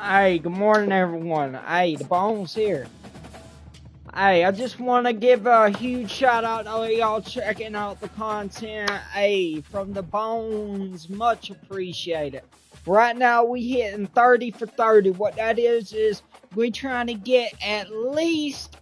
Hey, good morning, everyone. Hey, the Bones here. Hey, I just want to give a huge shout out to all y'all checking out the content. Hey, from the Bones, much appreciated. Right now, we hitting 30 for 30. What that is we trying to get at least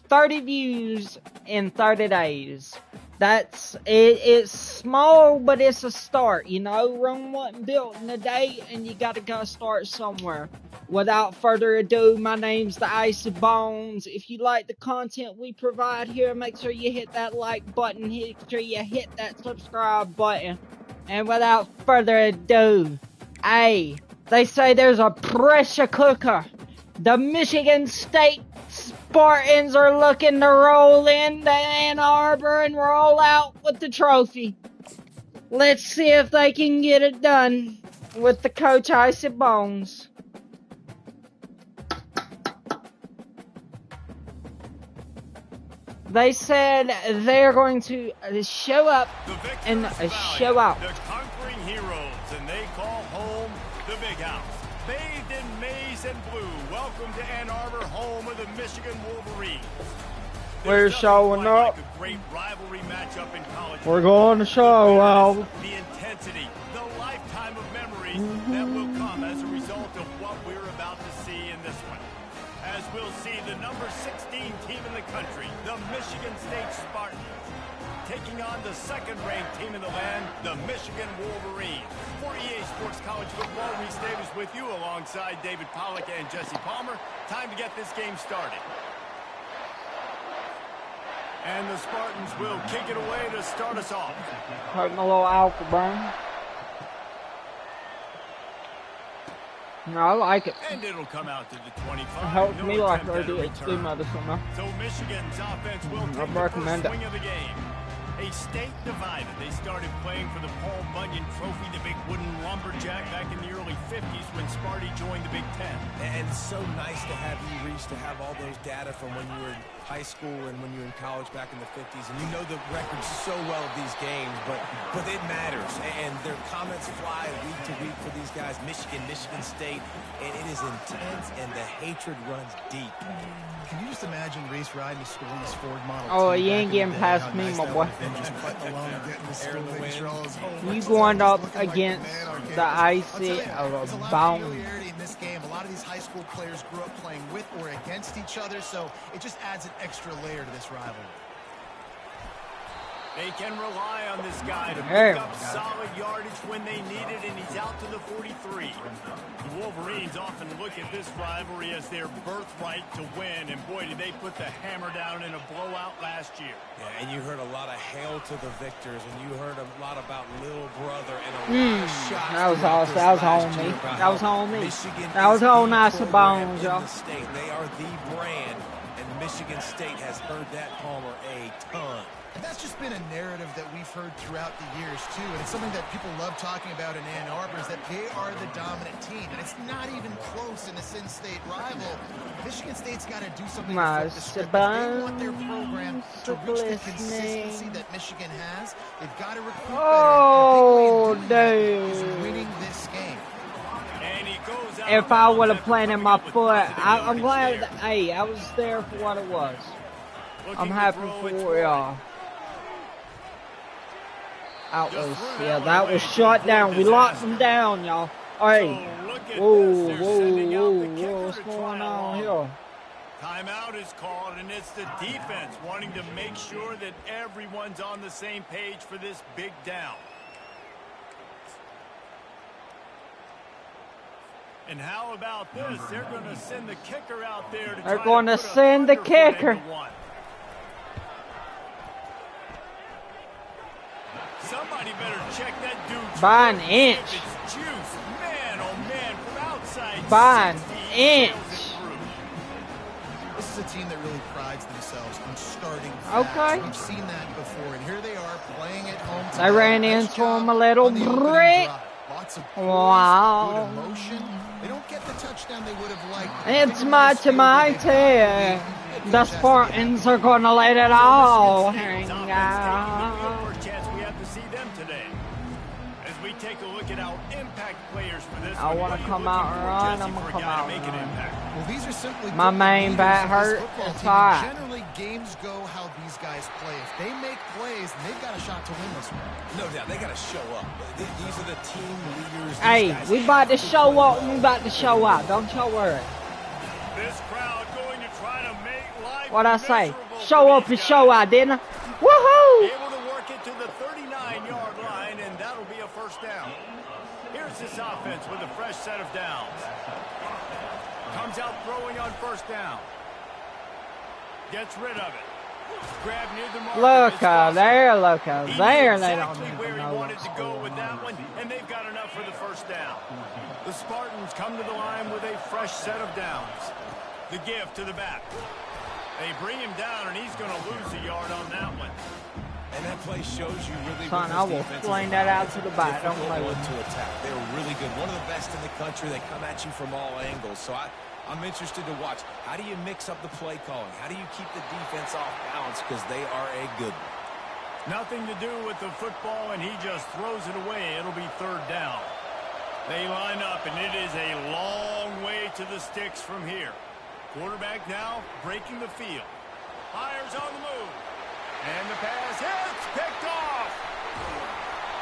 30 views in 30 days. That's it. It's small, but it's a start. You know, Rome wasn't built in a day, and you gotta start somewhere. Without further ado, my name's the Icy Bones. If you like the content we provide here, make sure you hit that like button. Make sure you hit that subscribe button. And without further ado, hey, they say there's a pressure cooker. The Michigan State Spartans are looking to roll into Ann Arbor and roll out with the trophy. Let's see if they can get it done with the coach Icy Bones. They said they're going to show up and show out. The conquering heroes, and they call home the Big House. Bathed in maize and blue, welcome to Ann Arbor, home of the Michigan Wolverines. We're showing up. Like a great rivalry matchup in college. We're going to show out. The intensity, the lifetime of memories that will come as a result of what we're about to see in this one. As we'll see the number 16 team in the country, the Michigan State Spartans, taking on the second-ranked team in the land, the Michigan Wolverines. For EA Sports College Football, Reese Davis with you alongside David Pollack and Jesse Palmer. Time to get this game started. And the Spartans will kick it away to start us off. Hurting a little alpha burn. No, I like it. And it'll come out to the 25. It helps me like I do extreme medicine now. So Michigan's offense will take I recommend the it. first swing of the game. A state divided. They started playing for the Paul Bunyan Trophy, the big wooden lumberjack, back in the early 50s when Sparty joined the Big Ten. And so nice to have you, Reese, to have all those data from when you were in high school and when you were in college back in the 50s. And you know the records so well of these games, but it matters. And their comments fly week to week for these guys. Michigan State, and it is intense, and the hatred runs deep. Can you just imagine Reese riding to school in this Ford Model Oh, T you ain't back in getting the day, past how me, nice my that boy. would have been, just let alone getting to school, making sure all his homework's You done. going up He's looking like against man on the campus. I'll tell Icy you, of there's a a lot of Bones. familiarity in this game. A lot of these high school players grew up playing with or against each other, so it just adds an extra layer to this rivalry. They can rely on this guy to Hey. pick up solid yardage when they need it, and he's out to the 43. The Wolverines often look at this rivalry as their birthright to win, and boy, did they put the hammer down in a blowout last year. Yeah, and you heard a lot of hail to the victors, and you heard a lot about little brother and a lot of shots. That was throughout awesome. this That was last on year me. about That was how on me. Michigan That was is on the Icy program Bones, in y'all. the state. They are the brand, and Michigan State has heard that, Palmer, a ton. And that's just been a narrative that we've heard throughout the years, too. And it's something that people love talking about in Ann Arbor is that they are the dominant team. And it's not even close in this in-state rival. Michigan State's got to do something to flip the script. If they want their program to reach the consistency that Michigan has, they've got to recruit better. Oh, and a big way of doing that is dude. winning this game. And he goes out If of I bounds would have after planted coming my up with foot, positive I'm glad yardage that, hey, I was there for what it was. there. I'm Looking to happy throw, it's for Roy. y'all. That was shut down. We locked them down, y'all. Hey, So look at whoa, this. They're whoa, sending out whoa, the kicker whoa, what's to going try on and here? Timeout is called, and it's the defense wanting to make sure that everyone's on the same page for this big down. And how about this? They're going to send the kicker out there to They're try going to put a send the thunderfoot kicker. into one. Somebody better check that dude's By an foot and see if inch. it's juice. Man, oh man, from outside. By an 60, inch. nails it through. This is a team that really prides themselves on starting Okay. fast. We've seen that before, and here they are playing at home They today. ran Nice into job him a little on the opening brick. drive. Lots of poise, Wow. good emotion. They don't get the touchdown they would have liked. It's Big my nice field my goal. They team. The Spartans are going to let it all hang out. First chance we have to see them today. As we take a look at how impactful impact players for this I want to come out and run. I'm going to come out and run. Well, these are simply My main bat hurt. It's hot. Generally, games go how these guys play. If they make plays, they've got a shot to win this one. No doubt, they got to show up. These are the team leaders. Hey, we about to show up and we about to show out. Don't y'all worry. This crowd going to try to make life What'd I say? miserable Show for up these and show guys. out, didn't I? Woohoo! Able to work it to the 39-yard line, and that'll be a first down. Here's this offense with a fresh set of downs. Comes out throwing on first down. Gets rid of it. Grab near the marker. Look there, look there. He They knew don't exactly even where he know wanted what's to go going with that one, and they've got enough for the first down. The Spartans come to the line with a fresh set of downs. The give to the back. They bring him down, and he's going to lose a yard on that one. And that play shows you really Son, what I this will defense fling is that about. out to the back. Don't Difficult play one with me. to attack. They're really good. One of the best in the country. They come at you from all angles. So I'm interested to watch. How do you mix up the play calling? How do you keep the defense off balance? Because they are a good one. Nothing to do with the football, and he just throws it away. It'll be third down. They line up, and it is a long way to the sticks from here. Quarterback now breaking the field. Fires on the move. And the pass hits, picked off.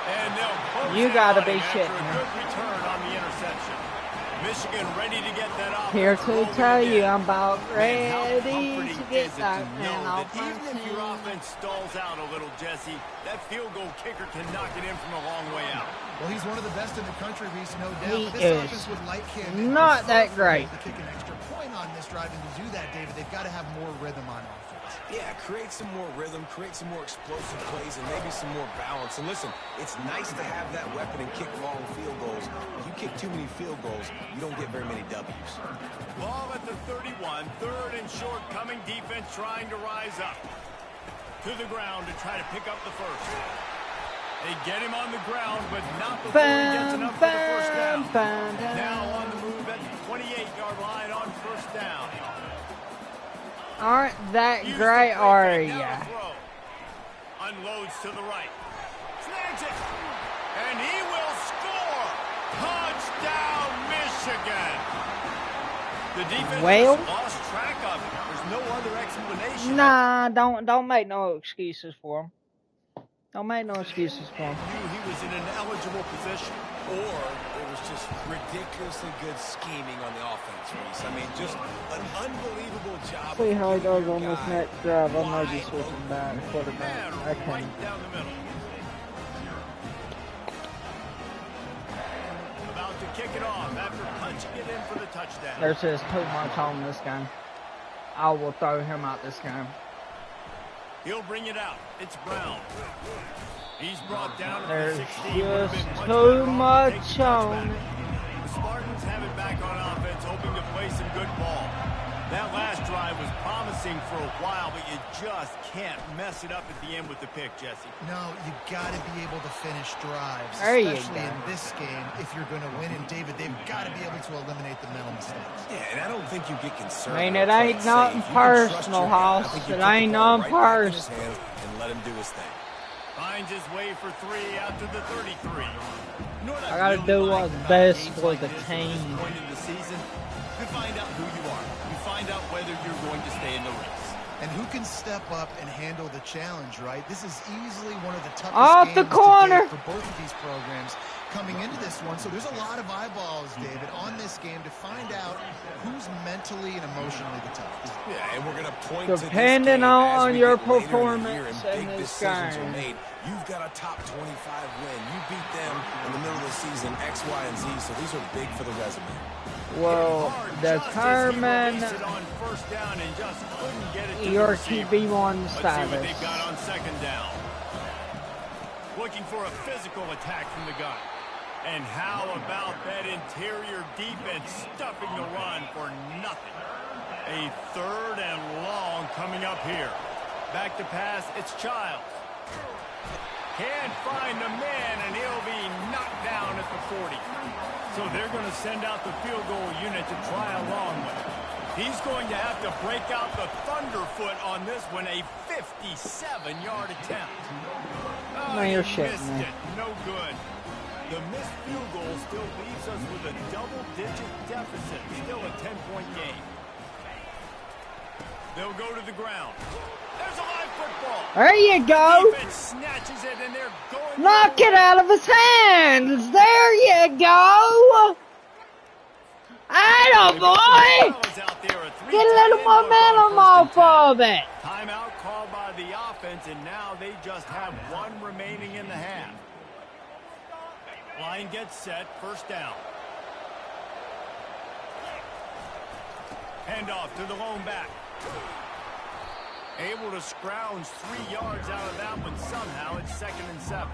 And they'll close You out gotta on be him after shitting a me. good return on the interception. Michigan ready to get that off. Here to tell you, I'm about Man, how ready comforting to get is it that to man know off that my even if your team. offense stalls out a little, Jesse, that field goal kicker can knock it in from a long way out. Well, he's one of the best in the country, Reese, no doubt. He But this is offense would like him. not that great. To kick an extra point on this drive, and to do that, David, they've got to have more rhythm on offense. Yeah, create some more rhythm, create some more explosive plays, and maybe some more balance. And listen, it's nice to have that weapon and kick long field goals. If you kick too many field goals, you don't get very many W's. Ball at the 31, third and short, coming defense trying to rise up. To the ground to try to pick up the first. They get him on the ground, but not before he gets enough for the first down. Now on the move at the 28-yard line on first down. Aren't that Use the great, break are back, ya? now throw. Unloads to the right. Snags it. And he will score. Touchdown, Michigan. The defense Well? just lost track of it. There's no other explanation. Nah, don't make no excuses for him. Don't make no excuses for him. Knew he was in an eligible position. Or it was just ridiculously good scheming on the offense, Reese. I mean, just an unbelievable job. See how he does on this Guy. next drive. I might be Wide switching open. back quarterback. Man, I can't. right down the middle. About to kick it off after punching it in for the touchdown. There's just too much on this game. I will throw him out this game. He'll bring it out. It's Brown. He's brought down at There's the 16. Would've just been much too better off to much take the on touchback. it. The Spartans have it back on offense, hoping to play some good ball. That last drive was promising for a while, but you just can't mess it up at the end with the pick, Jesse. No, you got to be able to finish drives, There you especially go. in this game. If you're going to win, and David, they've got to be able to eliminate the mental mistakes. Yeah, and I don't think you get concerned. I mean, or it play ain't nothing safe. You can trust personal, your guy. I Hoss. think you It put the ain't ball nothing right back in his personal. hands and let him do his thing. Finds his way for three out to the 33. You know what I gotta really do like what's about best games for like the this at team. this point in the season? You find out who you are. You find out whether you're going to stay in the race. And who can step up and handle the challenge, right? This is easily one of the toughest Off games the corner. to date for both of these programs coming into this one. So there's a lot of eyeballs, David, on this game to find out who's mentally and emotionally the toughest. Yeah, and we're going to point Depending to this game on as we your get later in the performance year and in big this decisions game. are made. You've got a top 25 win. You beat them in the middle of the season, X, Y, and Z. So these are big for the resume. Will determine Just as he released it on first down and just couldn't get it to the your receiver. QB1 Let's see what status. they've got on second down. Looking for a physical attack from the gun. And how about that interior defense stuffing the run for nothing? A third and long coming up here. Back to pass, it's Childs. Can't find the man, and he'll be knocked down at the 40. So they're going to send out the field goal unit to try along with it. He's going to have to break out the thunderfoot on this one, a 57-yard attempt. Oh, No, you're he shitting missed me. it. No good. The missed field goal still leaves us with a double-digit deficit. Still a 10-point game. They'll go to the ground. There's a live football. There you go. Defense snatches it, and they're going. Knock it out of his hands. There you go. Atta boy. Get a little momentum off of it. Timeout called by the offense, and now they just have one remaining in the half. Line gets set, first down. Handoff to the lone back. Able to scrounge 3 yards out of that one somehow. It's 2nd and 7.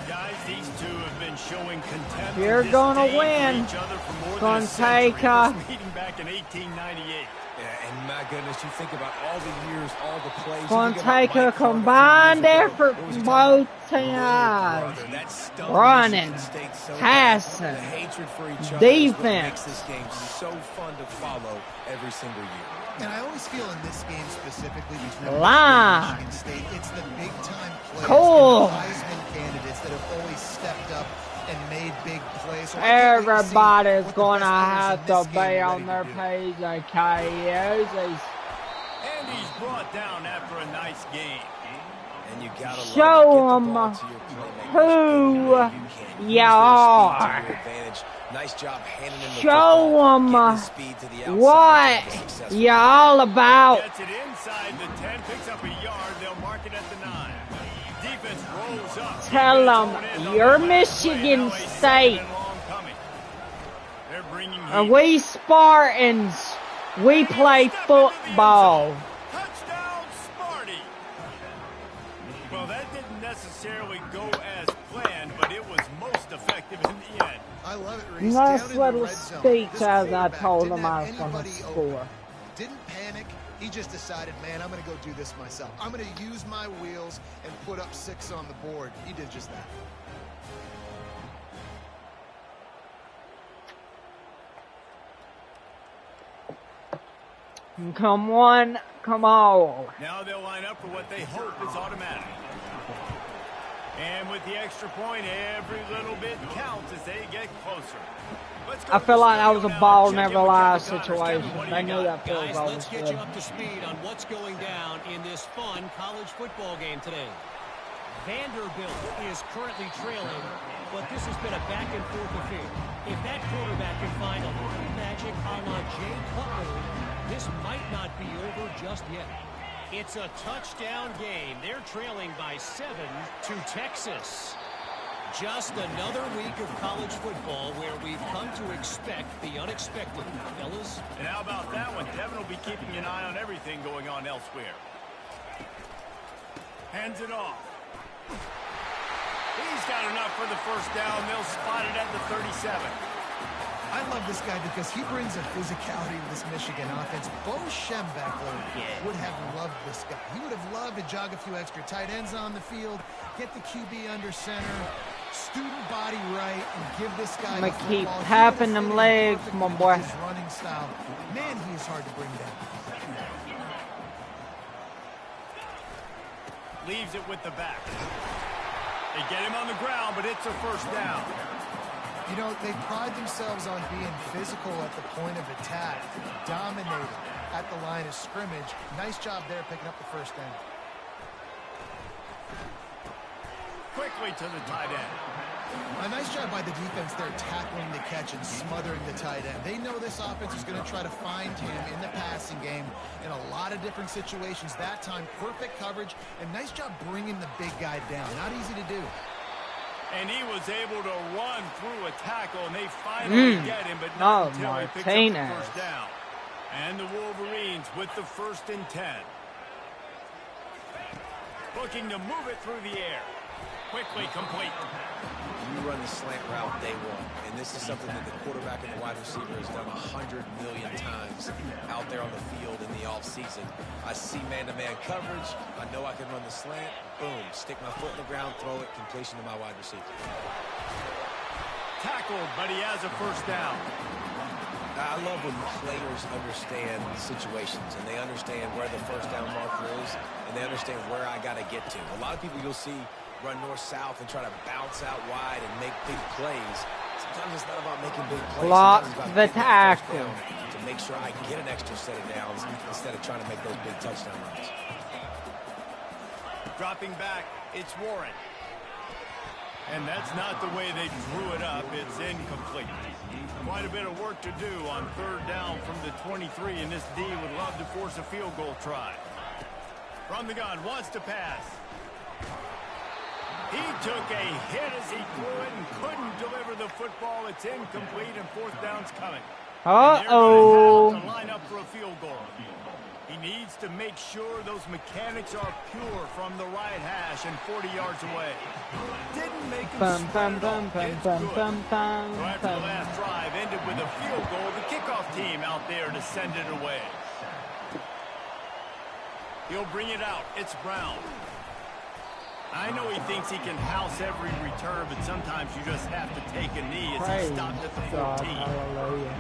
Guys, these two have been showing contempt. You're gonna win. Gonna take meeting back in 1898. Yeah, and my goodness, you think about all the years, all the plays. Gonna take a combined effort from both teams. Running, passing, defense. This game so fun to follow every single year. And I always feel in this game specifically between Line. Michigan State, it's the big-time players Cool. and the Heisman candidates that have always stepped up and made big plays. So Everybody's what the gonna best have players to in this be game are on ready their to do. page, okay? And he's brought down after a nice game. And you gotta Show love it. Get the 'em ball to your playmakers who any way you can. Use you their speed to are. your advantage. Nice job handing them the Show football, 'em getting the speed to the outside what to be successful. you all about. Gets it inside the 10, picks up a yard. They'll mark it at the 9. Defense rolls up. Tell 'em you're Michigan State. They're bringing And we Spartans, we play football. Touchdown, Sparty. Well, that didn't necessarily go as planned, but it was most effective in the end. I love it, Reese. Nice Down in the little red zone. speech This as I quarterback told didn't him I have was going to anybody score. open. Didn't panic. He just decided, man, I'm going to go do this myself. I'm going to use my wheels and put up 6 on the board. He did just that. Come on, come on. Now they'll line up for what they hope is automatic. And with the extra point, every little bit counts as they get closer. I feel like that was a ball never lie situation. They knew that field Guys, goal let's was get good. you up to speed on what's going down in this fun college football game today. Vanderbilt is currently trailing, but this has been a back-and-forth affair. If that quarterback can find a little magic a la Jay Cutler, this might not be over just yet. It's a touchdown game. They're trailing by 7 to Texas. Just another week of college football where we've come to expect the unexpected. Fellas? And how about that one? Devin will be keeping an eye on everything going on elsewhere. Hands it off. He's got enough for the first down. They'll spot it at the 37. I love this guy because he brings a physicality to this Michigan offense. Bo Schembechler would have loved this guy. He would have loved to jog a few extra tight ends on the field, get the QB under center, student body right, and give this guy I'ma the keep football. He tapping would have them fit in legs, perfectly my with boy. His running style. Man, he is hard to bring down. Leaves it with the back. They get him on the ground, but it's a first down. You know, they pride themselves on being physical at the point of attack, dominating at the line of scrimmage. Nice job there picking up the first down. Quickly to the tight end. A nice job by the defense there tackling the catch and smothering the tight end. They know this offense is going to try to find him in the passing game in a lot of different situations. That time, perfect coverage, and nice job bringing the big guy down. Not easy to do. And he was able to run through a tackle, and they finally get him, but not until he picks up the first down. And the Wolverines with the 1st and 10. Looking to move it through the air. Quickly complete. You run the slant route day one, and this is something that the quarterback and the wide receiver has done 100 million times out there on the field in the offseason. I see man-to-man coverage. I know I can run the slant. Boom, stick my foot in the ground, throw it, completion to my wide receiver. Tackled, but he has a first down. I love when players understand situations, and they understand where the first down marker is, and they understand where I got to get to. A lot of people you'll see run north-south and try to bounce out wide and make big plays. Sometimes it's not about making big plays. Block the getting that first tackle. down to make sure I get an extra set of downs instead of trying to make those big touchdown runs. Dropping back, it's Warren. And that's not the way they drew it up. It's incomplete. Quite a bit of work to do on third down from the 23, and this D would love to force a field goal try. From the gun, wants to pass. He took a hit as he threw it and couldn't deliver the football. It's incomplete, and fourth down's coming. Uh-oh. To line up for a field goal. He needs to make sure those mechanics are pure from the right hash and 40 yards away. Didn't make him sweat at all. It's good. So after the last drive ended with a field goal, the kickoff team out there to send it away. He'll bring it out. It's Brown. I know he thinks he can house every return, but sometimes you just have to take a knee as he stopped at the 14. Hallelujah.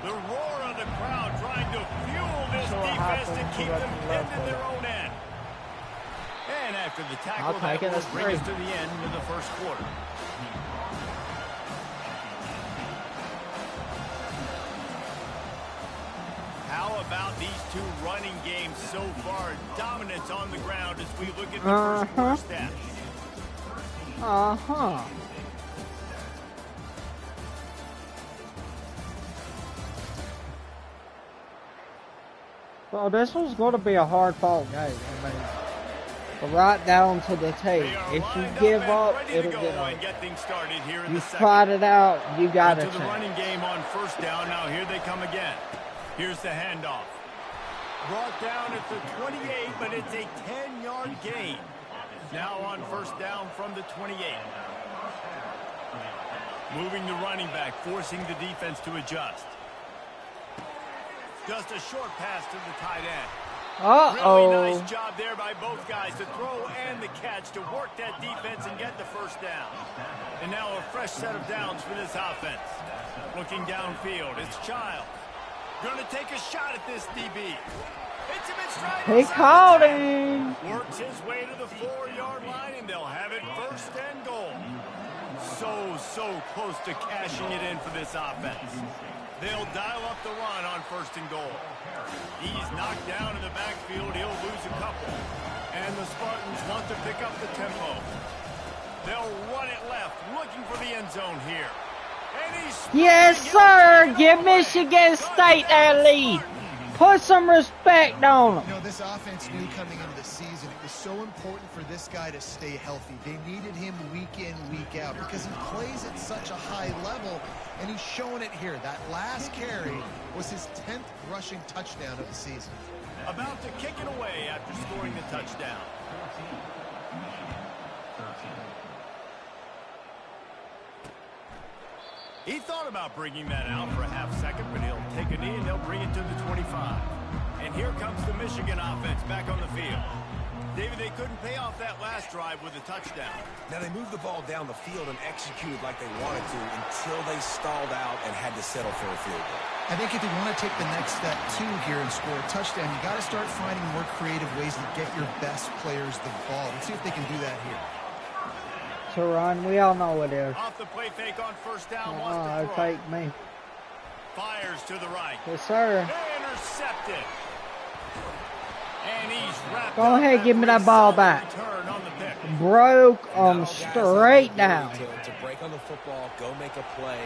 The roar of the crowd trying to fuel this defense to keep them pinned in their own end. And after the tackle, that will bring us to the end of the first quarter. How about these two running games so far? Dominance on the ground as we look at the first quarter stats. Well, this was going to be a hard-fought game. I mean, right down to the tape. If you give up, it'll get up. You fight it out, you got to the running game on first down. Now here they come again. Here's the handoff. Brought down at the 28, but it's a 10-yard gain. Now on first down from the 28. Moving the running back, forcing the defense to adjust. Just a short pass to the tight end. Really nice job there by both guys to throw and the catch to work that defense and get the first down. And now a fresh set of downs for this offense. Looking downfield, it's Child. Going to take a shot at this DB. Hits him in stride. He called him. Works his way to the 4-yard line, and they'll have it first and goal. So close to cashing it in for this offense. They'll dial up the run on first and goal. He's knocked down in the backfield. He'll lose a couple. And the Spartans want to pick up the tempo. They'll run it left, looking for the end zone here. Yes, sir. Give Michigan State that lead. Put some respect on them. You know, this offense knew coming into the season it was so important for this guy to stay healthy. They needed him week in, week out because he plays at such a high level, and he's showing it here. That last carry was his 10th rushing touchdown of the season. About to kick it away after scoring the touchdown. He thought about bringing that out for a half second, but he'll take a knee and they'll bring it to the 25. And here comes the Michigan offense back on the field. David, they couldn't pay off that last drive with a touchdown. Now they moved the ball down the field and executed like they wanted to until they stalled out and had to settle for a field goal. I think if they want to take the next step too here and score a touchdown, you got to start finding more creative ways to get your best players the ball. Let's see if they can do that here. To run, we all know it is. Off the play fake on first down. Wants to fake me. Fires to the right. Yes, sir. Intercepted. And he's wrapped. Go ahead, give me that ball back. Broke straight down. To break on the football, go make a play,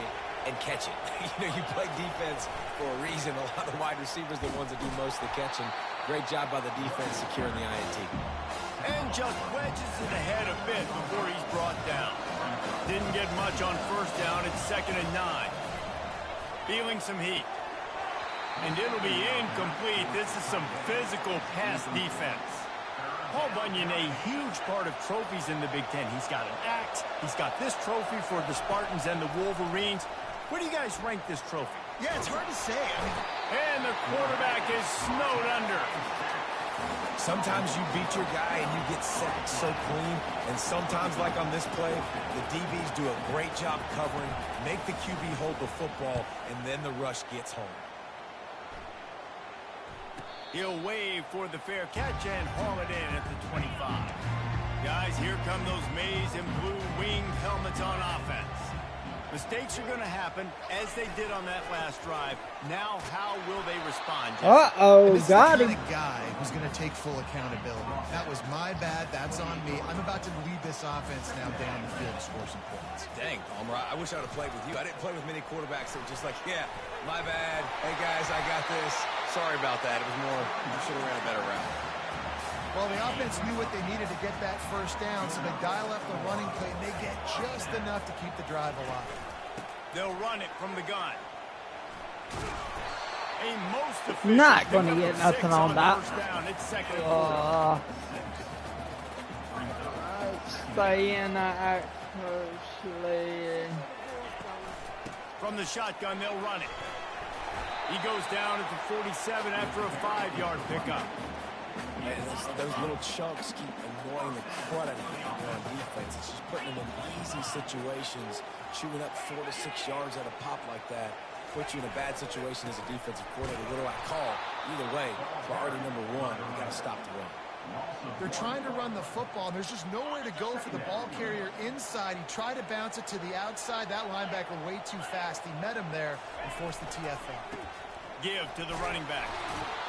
and catch it. You know, you play defense for a reason. A lot of wide receivers are the ones that do most of the catching. Great job by the defense securing the INT. And just wedges it ahead a bit before he's brought down. Didn't get much on first down. It's 2nd and 9. Feeling some heat. And it'll be incomplete. This is some physical pass defense. Paul Bunyan, a huge part of trophies in the Big Ten. He's got an axe. He's got this trophy for the Spartans and the Wolverines. Where do you guys rank this trophy? Yeah, it's hard to say. And the quarterback is snowed under. Sometimes you beat your guy and you get sacked so clean, and sometimes, like on this play, the DBs do a great job covering, make the QB hold the football, and then the rush gets home. He'll wave for the fair catch and haul it in at the 25. Guys, here come those maize and blue winged helmets on offense. Mistakes are going to happen, as they did on that last drive. Now, how will they respond? Uh-oh, got him. This is the kind of guy who's going to take full accountability. That was my bad. That's on me. I'm about to lead this offense now down the field to score some points. Dang, Palmer, I wish I would have played with you. I didn't play with many quarterbacks that were just like, yeah, my bad. Hey, guys, I got this. Sorry about that. It was more, you should have ran a better route. Well, the offense knew what they needed to get that first down, so they dial up the running play, and they get just enough to keep the drive alive. They'll run it from the gun. A most efficient Not going to get nothing on that. It's second stay in actually. From the shotgun, they'll run it. He goes down at the 47 after a 5-yard pickup. Man, those little chunks keep annoying the crud out of people on defense. It's just putting them in easy situations. Shooting up 4 to 6 yards at a pop like that puts you in a bad situation as a defensive coordinator. What do I call? Either way, priority number one, you got to stop the run. They're trying to run the football, and there's just nowhere to go for the ball carrier inside. He tried to bounce it to the outside. That linebacker way too fast. He met him there and forced the TFL. Give to the running back.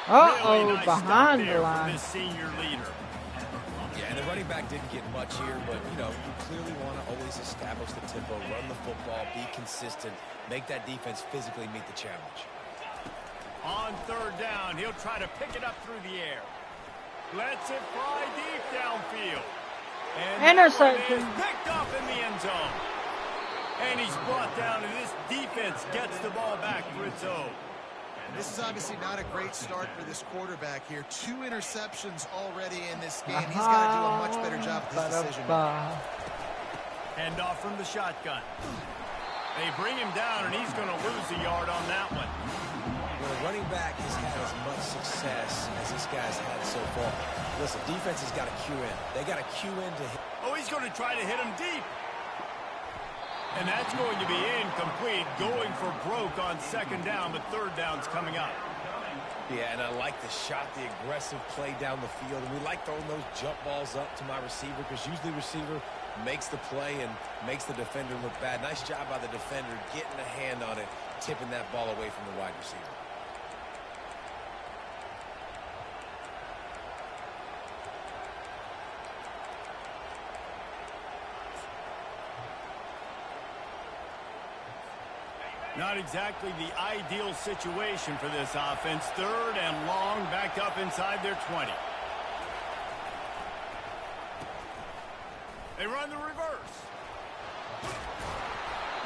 Uh-oh, really nice behind the from line. this senior leader. Yeah, and the running back didn't get much here, but, you know, you clearly want to always establish the tempo, run the football, be consistent, make that defense physically meet the challenge. On third down, he'll try to pick it up through the air. Lets it fly deep downfield. And interception. Picked up in the end zone. And he's brought down, and this defense gets the ball back for its own. This is obviously not a great start for this quarterback here. 2 interceptions already in this game. He's got to do a much better job with this decision. Hand off from the shotgun. They bring him down, and he's going to lose a yard on that one. When a running back has had as much success as this guy's had so far, listen, defense has got to cue in. They got to cue in to hit. Oh, he's going to try to hit him deep. And that's going to be incomplete, going for broke on second down, but third down's coming up. Yeah, and I like the shot, the aggressive play down the field. And we like throwing those jump balls up to my receiver because usually receiver makes the play and makes the defender look bad. Nice job by the defender getting a hand on it, tipping that ball away from the wide receiver. Not exactly the ideal situation for this offense. Third and long, back up inside their 20. They run the reverse.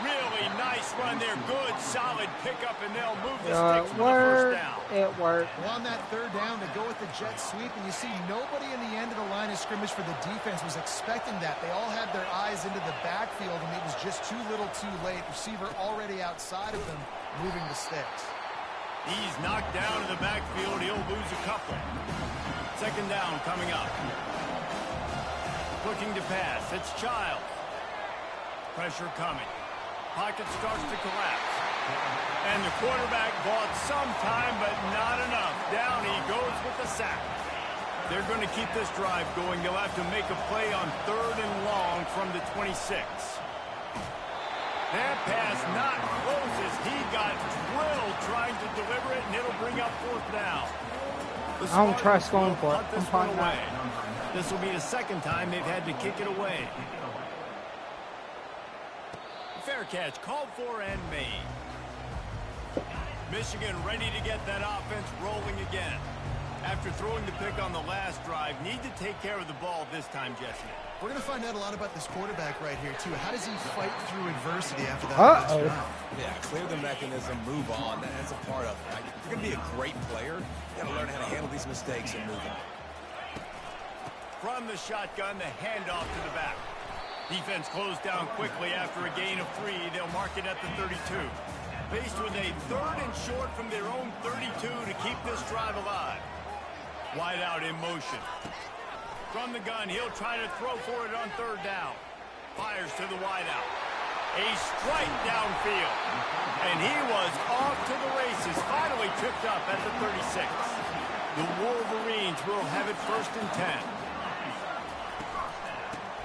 Really nice run there. Good, solid pickup, and they'll move the sticks for the first down. It worked. Well, on that third down, to go with the jet sweep, and you see nobody in the end of the line of scrimmage for the defense was expecting that. They all had their eyes into the backfield, and it was just too little too late. Receiver already outside of them, moving the sticks. He's knocked down in the backfield. He'll lose a couple. Second down coming up. Looking to pass. It's Child. Pressure coming. Pocket starts to collapse. And the quarterback bought some time, but not enough. Down he goes with the sack. They're going to keep this drive going. They'll have to make a play on third and long from the 26. That pass not close as he got drilled trying to deliver it, and it'll bring up fourth down. I don't trust going for it. I'm fine away. This will be the second time they've had to kick it away. Fair catch called for and made. Michigan ready to get that offense rolling again. After throwing the pick on the last drive, need to take care of the ball this time, Jesse. We're going to find out a lot about this quarterback right here, too. How does he fight through adversity after that? Yeah, clear the mechanism, move on. That's a part of it. Right? If you're going to be a great player, you got to learn how to handle these mistakes and move on. From the shotgun, the handoff to the back. Defense closed down quickly after a gain of 3. They'll mark it at the 32. Faced with a third and short from their own 32 to keep this drive alive. Wide out in motion. From the gun, he'll try to throw for it on third down. Fires to the wide out. A strike downfield. And he was off to the races. Finally tripped up at the 36. The Wolverines will have it 1st and 10.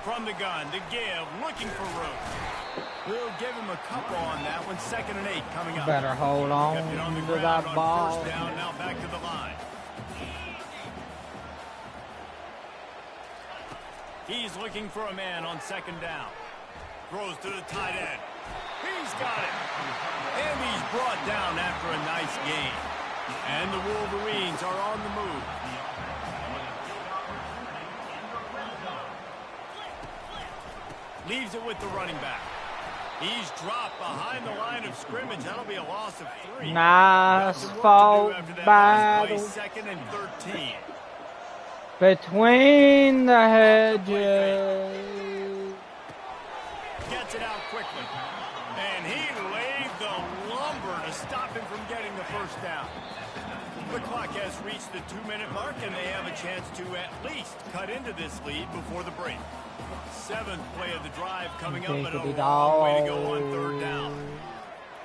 From the gun, the give, looking for room. We'll give him a couple on that one. 2nd and 8 coming up. Better hold on, Kept it on the to ground that on ball. 1st down, now back to the line. He's looking for a man on 2nd down. Throws to the tight end. He's got it. And he's brought down after a nice gain. And the Wolverines are on the move. Leaves it with the running back. He's dropped behind the line of scrimmage. That'll be a loss of 3. Nice fault battle. 2nd and 13. Between the hedges. Gets it out quickly. And he laid the lumber to stop him from getting the 1st down. The clock has reached the 2-minute mark, and they have a chance to at least cut into this lead before the break. 7th play of the drive coming up, and a long way to go on 3rd down.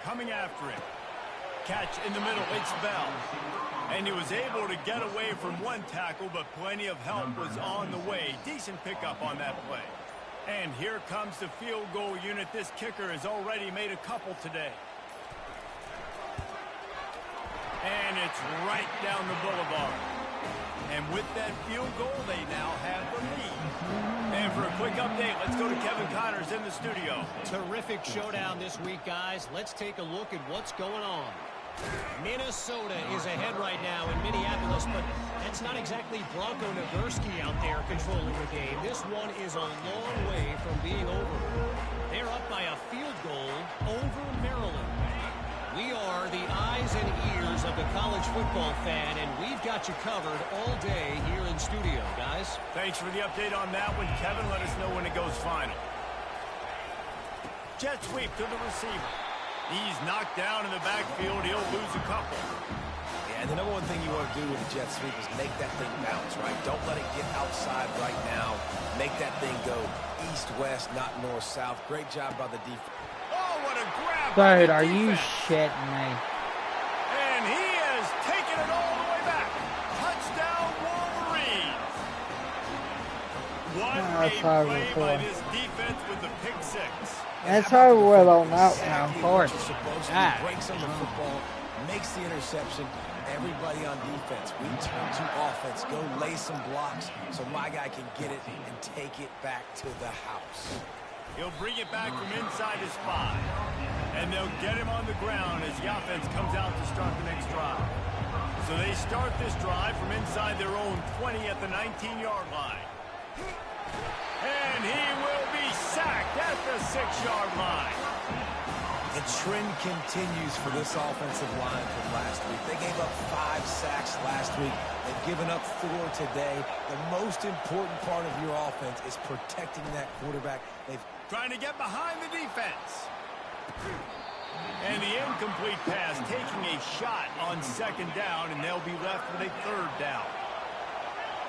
Coming after him. Catch in the middle, it's Bell. And he was able to get away from one tackle, but plenty of help was on the way. Decent pickup on that play. And here comes the field goal unit. This kicker has already made a couple today. And it's right down the boulevard. And with that field goal, they now have the lead. And for a quick update, let's go to Kevin Connors in the studio. Terrific showdown this week, guys. Let's take a look at what's going on. Minnesota is ahead right now in Minneapolis, but that's not exactly Bronco Nagurski out there controlling the game. This one is a long way from being over. They're up by a field goal over Maryland. We are the eyes and ears of the college football fan, and we've got you covered all day here in studio, guys. Thanks for the update on that one, Kevin. Let us know when it goes final. Jet sweep to the receiver. He's knocked down in the backfield. He'll lose a couple. Yeah, and the number one thing you want to do with a jet sweep is make that thing bounce, right? Don't let it get outside right now. Make that thing go east-west, not north-south. Great job by the defense. Oh, what a grab! Dude, are you shitting me? And he has taken it all the way back. Touchdown, Wolverines. What a play by this defense with the pick 6. That's over with on that one, of course. Breaks on the football, makes the interception. Everybody on defense, we turn to offense. Go lay some blocks so my guy can get it and take it back to the house. He'll bring it back from inside his 5. And they'll get him on the ground as the offense comes out to start the next drive. So they start this drive from inside their own 20 at the 19-yard line. And he will be sacked at the 6-yard line. The trend continues for this offensive line from last week. They gave up 5 sacks last week. They've given up 4 today. The most important part of your offense is protecting that quarterback. They've trying to get behind the defense. And the incomplete pass taking a shot on 2nd down, and they'll be left with a 3rd down.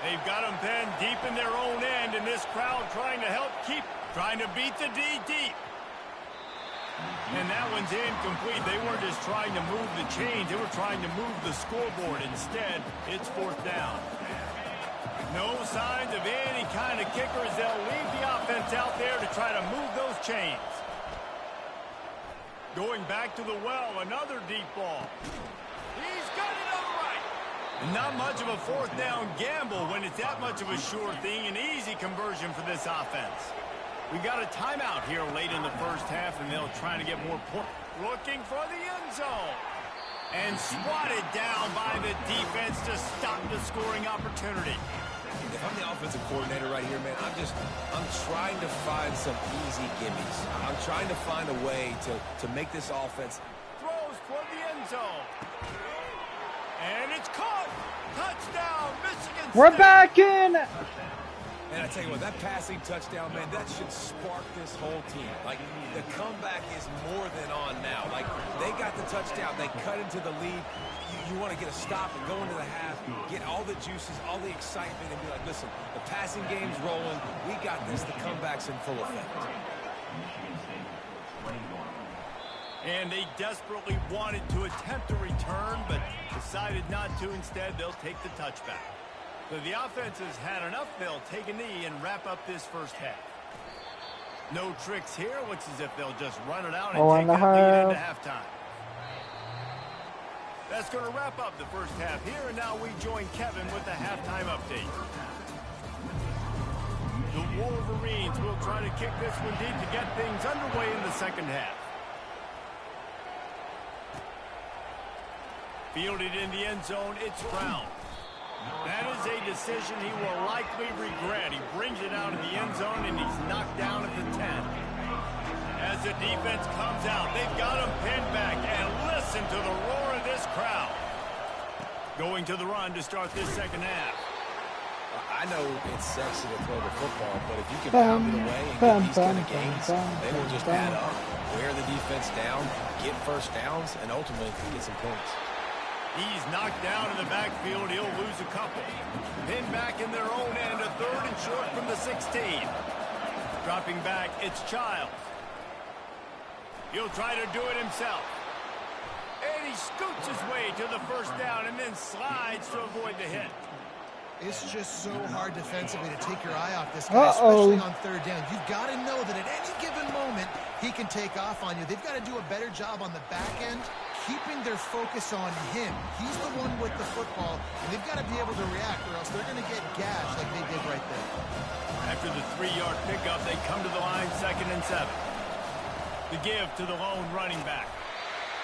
They've got them penned deep in their own end, and this crowd trying to help trying to beat the D deep. And that one's incomplete. They weren't just trying to move the chains. They were trying to move the scoreboard. Instead, it's 4th down. No signs of any kind of kickers. They'll leave the offense out there to try to move those chains. Going back to the well, another deep ball. He's got it on the right. Not much of a 4th down gamble when it's that much of a sure thing. An easy conversion for this offense. We got a timeout here late in the 1st half, and they'll try to get more points. Looking for the end zone. And swatted down by the defense to stop the scoring opportunity. If I'm the offensive coordinator right here, man, I'm trying to find some easy gimmies. I'm trying to find a way to make this offense. Throws for the end zone. And it's caught. Touchdown, Michigan State. We're back in. And I tell you what, that passing touchdown, man, that should spark this whole team. Like, the comeback is more than on now. Like, they got the touchdown. They cut into the lead. You want to get a stop and go into the half, get all the juices, all the excitement, and be like, listen, the passing game's rolling. We got this. The comeback's in full effect. And they desperately wanted to attempt a return, but decided not to. Instead, they'll take the touchback. So the offense has had enough. They'll take a knee and wrap up this first half. No tricks here. Looks as if they'll just run it out and take that lead into halftime. That's going to wrap up the first half here, and now we join Kevin with the halftime update. The Wolverines will try to kick this one deep to get things underway in the second half. Fielded in the end zone, it's Brown. That is a decision he will likely regret. He brings it out of the end zone, and he's knocked down at the 10. As the defense comes out, they've got him pinned back, and listen to the roar of this crowd. Going to the run to start this second half. I know it's sexy to throw the football, but if you can pound it away and get these kind of gains, they will just add up, wear the defense down, get first downs, and ultimately get some points. He's knocked down in the backfield. He'll lose a couple. Pinned back in their own end, a third and short from the 16. Dropping back, it's Childs. He'll try to do it himself. And he scoots his way to the first down and then slides to avoid the hit. It's just so hard defensively to take your eye off this guy, especially on third down. You've got to know that at any given moment, he can take off on you. They've got to do a better job on the back end, keeping their focus on him. He's the one with the football, and they've got to be able to react, or else they're going to get gashed like they did right there. After the 3-yard pickup, they come to the line, 2nd and 7. The give to the lone running back.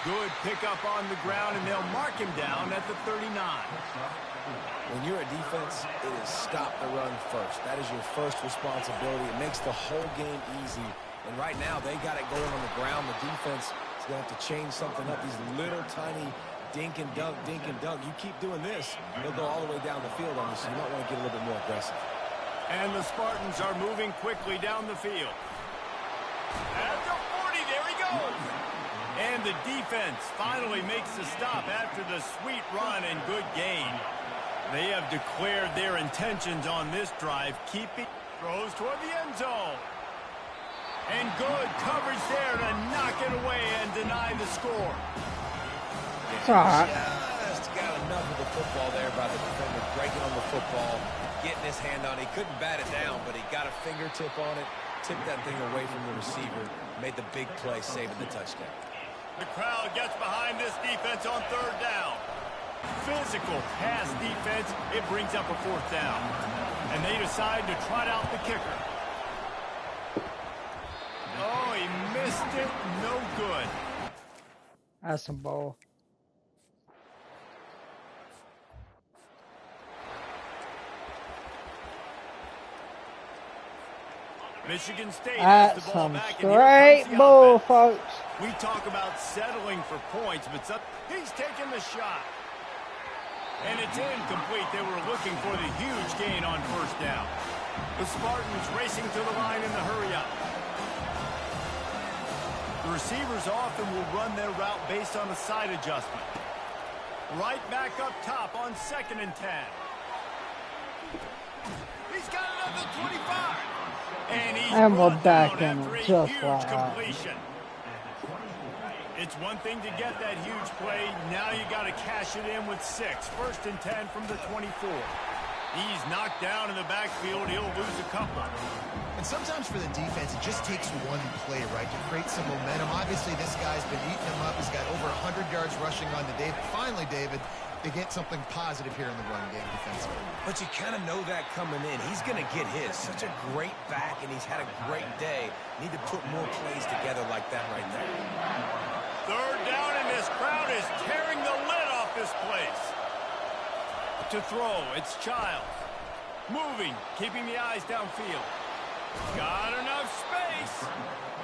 Good pickup on the ground, and they'll mark him down at the 39. When you're a defense, it is stop the run first. That is your first responsibility. It makes the whole game easy. And right now, they got it going on the ground. The defense is going to have to change something up. These little tiny dink and dunk, dink and dunk. You keep doing this, they'll go all the way down the field on you, so you might want to get a little bit more aggressive. And the Spartans are moving quickly down the field. At the 40, there he goes. And the defense finally makes the stop after the sweet run and good gain. They have declared their intentions on this drive, keeping throws toward the end zone. And good coverage there to knock it away and deny the score. Just got enough of the football there by the defender, breaking on the football, getting his hand on it. He couldn't bat it down, but he got a fingertip on it, tipped that thing away from the receiver, made the big play, saving the touchdown. The crowd gets behind this defense on 3rd down. Physical pass defense, it brings up a 4th down. And they decide to trot out the kicker. Oh, he missed it. No good. That's some ball. Michigan State has That's the ball some back. straight bull, folks. We talk about settling for points, but he's taking the shot. And it's incomplete. They were looking for the huge gain on 1st down. The Spartans racing to the line in the hurry-up. The receivers often will run their route based on a side adjustment. Right back up top on 2nd and 10. He's got another 25. And we're back in just like completion. It's one thing to get that huge play. Now you got to cash it in with 6. 1st and 10 from the 24. He's knocked down in the backfield. He'll lose a couple. And sometimes for the defense, it just takes one play, right, to create some momentum. Obviously, this guy's been eating him up. He's got over 100 yards rushing on the David. Finally, David, they get something positive here in the run game defensively. But you kind of know that coming in. He's going to get his. Such a great back, and he's had a great day. Need to put more plays together like that right there. 3rd down, and this crowd is tearing the lid off this place. To throw, it's Childs. Moving, keeping the eyes downfield. Got enough space.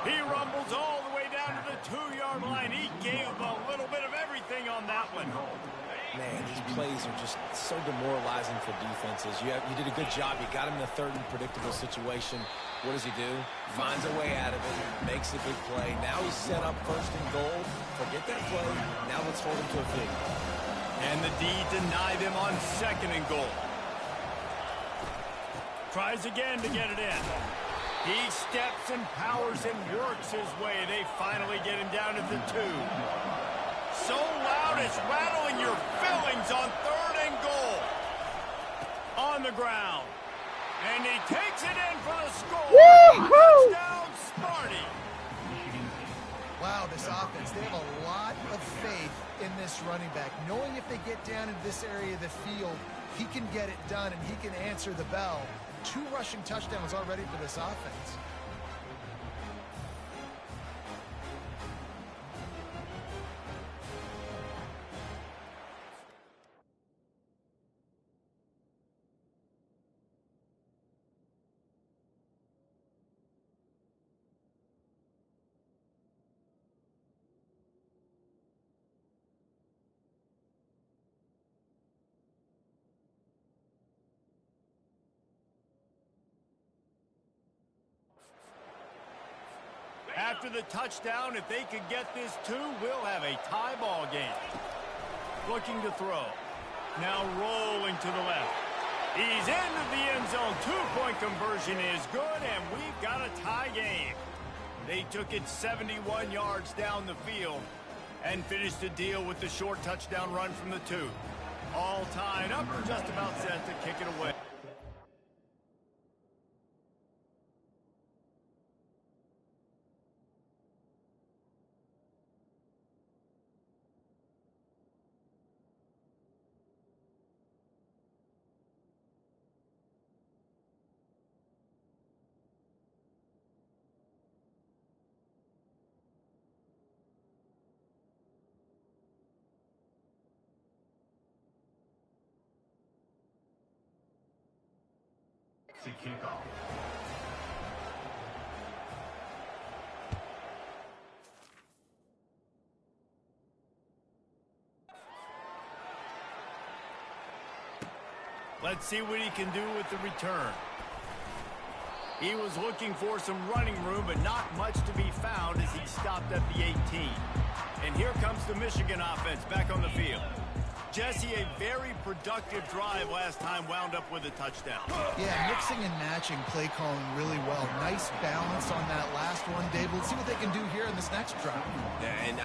He rumbles all the way down to the 2-yard line. He gave a little bit of everything on that one. Man, these plays are just so demoralizing for defenses. You did a good job. You got him in a 3rd and predictable situation. What does he do? Finds a way out of it, makes a big play. Now he's set up 1st and goal. Forget that play. Now let's hold him to a field goal. And the D deny them on 2nd and goal. Tries again to get it in. He steps and powers and works his way. They finally get him down at the 2. So loud it's rattling your fillings on 3rd and goal. On the ground. And he takes it in for the score. Touchdown, Sparty. Wow, this offense, they have a lot of faith in this running back. Knowing if they get down into this area of the field, he can get it done and he can answer the bell. 2 rushing touchdowns already for this offense. After the touchdown, if they could get this 2, we'll have a tie ball game. Looking to throw. Now rolling to the left. He's into the end zone. 2-point conversion is good, and we've got a tie game. They took it 71 yards down the field and finished the deal with the short touchdown run from the 2. All tied up, just about set to kick it away. To kickoff. Let's see what he can do with the return. He was looking for some running room, but not much to be found as he stopped at the 18. And here comes the Michigan offense back on the field. Jesse, a very productive drive last time, wound up with a touchdown. Yeah, mixing and matching play calling really well. Nice balance on that last one, Dave. Let's see what they can do here in this next drive. And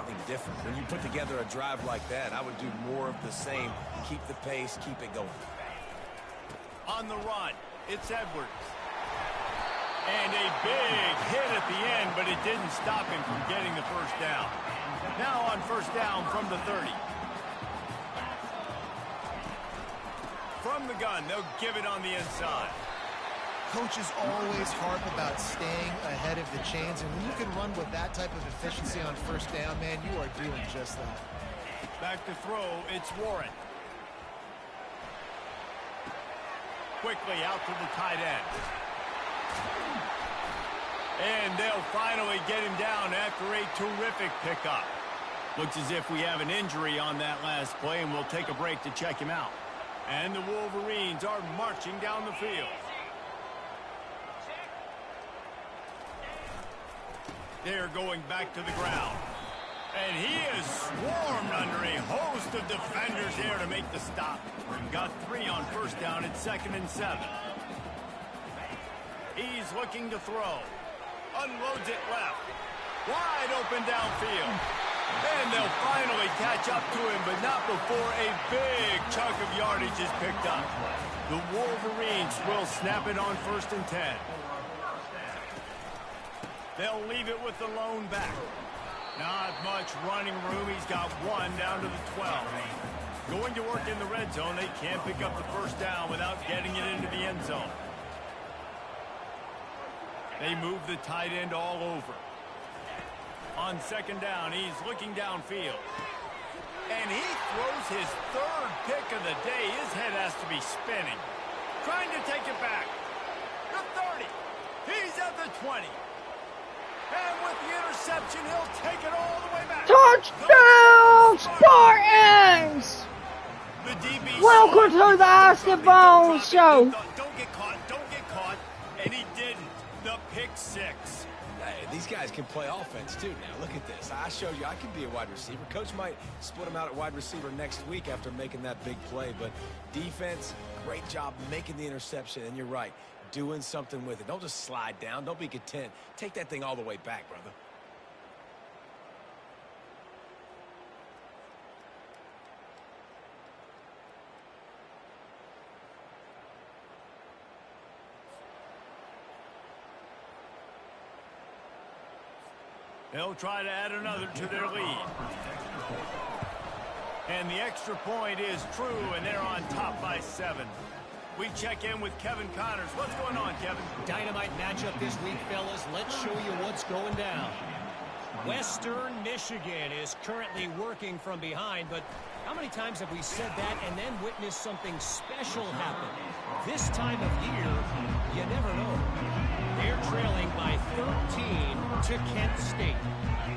something different. When you put together a drive like that, I would do more of the same. Keep the pace, keep it going. On the run, it's Edwards. And a big hit at the end, but it didn't stop him from getting the first down. Now on first down from the 30. From the gun, they'll give it on the inside. Coaches always harp about staying ahead of the chains, and when you can run with that type of efficiency on first down, man, you are doing just that. Back to throw, it's Warren. Quickly out to the tight end. And they'll finally get him down after a terrific pickup. Looks as if we have an injury on that last play, and we'll take a break to check him out. And the Wolverines are marching down the field. They're going back to the ground. And he is swarmed under a host of defenders there to make the stop. Got 3 on first down at 2nd and 7. He's looking to throw. Unloads it left. Wide open downfield. And they'll finally catch up to him, but not before a big chunk of yardage is picked up. The Wolverines will snap it on 1st and 10. They'll leave it with the lone back. Not much running room. He's got one down to the 12. Going to work in the red zone. They can't pick up the first down without getting it into the end zone. They move the tight end all over. On second down, he's looking downfield. And he throws his third pick of the day. His head has to be spinning. Trying to take it back. The 30. He's at the 20. And with the interception, he'll take it all the way back. Touchdown, Spartans! The DB Welcome to the Ask the Bones Show. Don't get caught. Don't get caught. And he didn't. The pick six. Hey, these guys can play offense, too. Now, look at this. I showed you I can be a wide receiver. Coach might split him out at wide receiver next week after making that big play. But defense, great job making the interception. And you're right, doing something with it. Don't just slide down. Don't be content. Take that thing all the way back, brother. They'll try to add another to their lead. And the extra point is true, and they're on top by 7. We check in with Kevin Connors. What's going on, Kevin? Dynamite matchup this week, fellas. Let's show you what's going down. Western Michigan is currently working from behind, but how many times have we said that and then witnessed something special happen? This time of year, you never know. They're trailing by 13 to Kent State.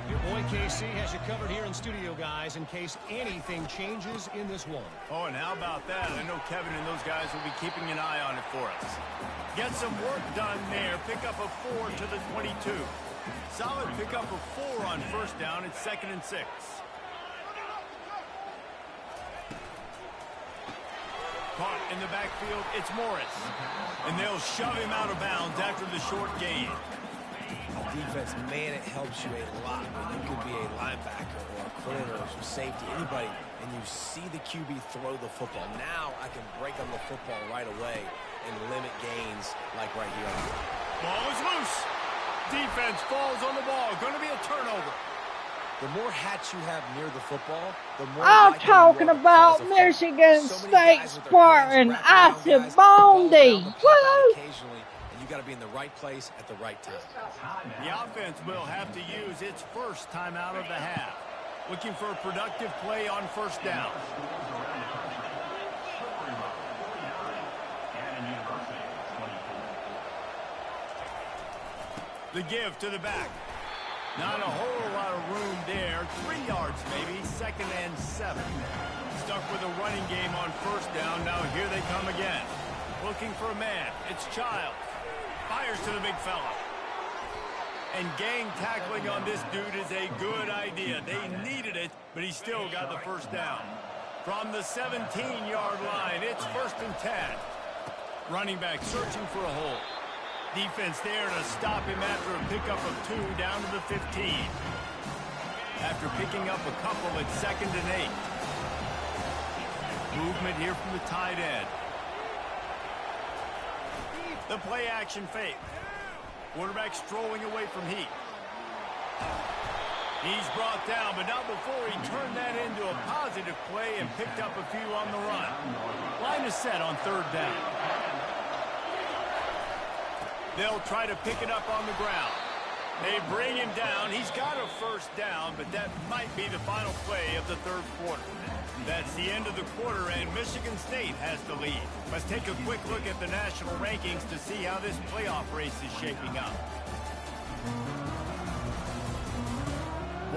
Your boy KC has you covered here in studio, guys, in case anything changes in this one. Oh, and how about that? I know Kevin and those guys will be keeping an eye on it for us. Get some work done there. Pick up a 4 to the 22. Solid pick up of 4 on first down. It's 2nd and 6. Caught in the backfield, it's Morris. And they'll shove him out of bounds after the short gain. Defense, man, it helps you a lot when you could be a linebacker or a corner or some safety, anybody, and you see the QB throw the football. Now I can break on the football right away and limit gains like right here. Ball is loose. Defense falls on the ball. Going to be a turnover. The more hats you have near the football, the more I'm talking about Michigan State Spartan Acid Bondi. Woo! You got to be in the right place at the right time. The offense will have to use its first timeout of the half. Looking for a productive play on first down. The give to the back. Not a whole lot of room there. 3 yards maybe. 2nd and 7. Stuck with a running game on first down. Now here they come again. Looking for a man. It's Childs. Fires to the big fella. And gang tackling on this dude is a good idea. They needed it, but he still got the first down. From the 17-yard line, it's 1st and 10. Running back searching for a hole. Defense there to stop him after a pickup of 2 down to the 15. After picking up a couple, it's 2nd and 8. Movement here from the tight end. The play action fake. Quarterback strolling away from Heat. He's brought down, but not before he turned that into a positive play and picked up a few on the run. Line is set on 3rd down. They'll try to pick it up on the ground. They bring him down. He's got a first down, but that might be the final play of the 3rd quarter. That's the end of the quarter, and Michigan State has the lead. Let's take a quick look at the national rankings to see how this playoff race is shaping up.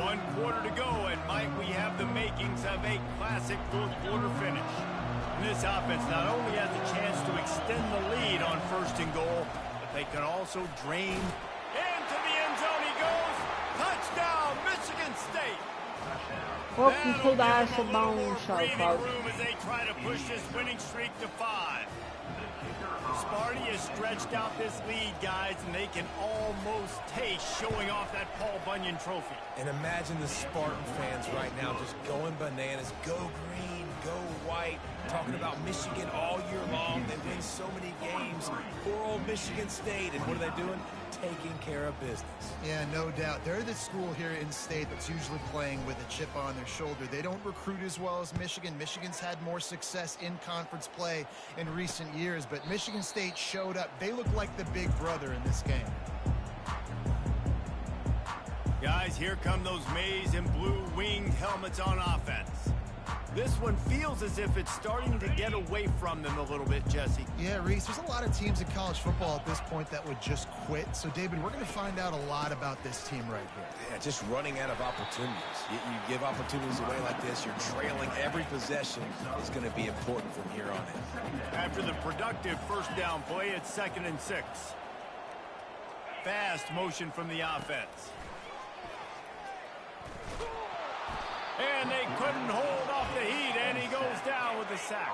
1 quarter to go, and might we have the makings of a classic 4th quarter finish. And this offense not only has a chance to extend the lead on 1st and goal, but they can also drain. Into the end zone he goes. Touchdown, Michigan State. Welcome to the Acid Bones Show, folks. As they try to push this winning streak to 5. Sparty has stretched out this lead, guys, and they can almost taste showing off that Paul Bunyan trophy. And imagine the Spartan fans right now just going bananas. Go green, go white. Talking about Michigan all year long. They win so many games. Poor old Michigan State. And what are they doing? taking care of business. Yeah, no doubt. They're the school here in state that's usually playing with a chip on their shoulder. They don't recruit as well as Michigan. Michigan's had more success in conference play in recent years, but Michigan State showed up. They look like the big brother in this game. Guys, here come those maize and blue winged helmets on offense. This one feels as if it's starting to get away from them a little bit, Jesse. Yeah, Reese, there's a lot of teams in college football at this point that would just quit. So, David, we're going to find out a lot about this team right here. Yeah, just running out of opportunities. You give opportunities away like this, you're trailing every possession is going to be important from here on in. After the productive first down play, it's 2nd and 6. Fast motion from the offense. And they couldn't hold off the heat, and he goes down with a sack.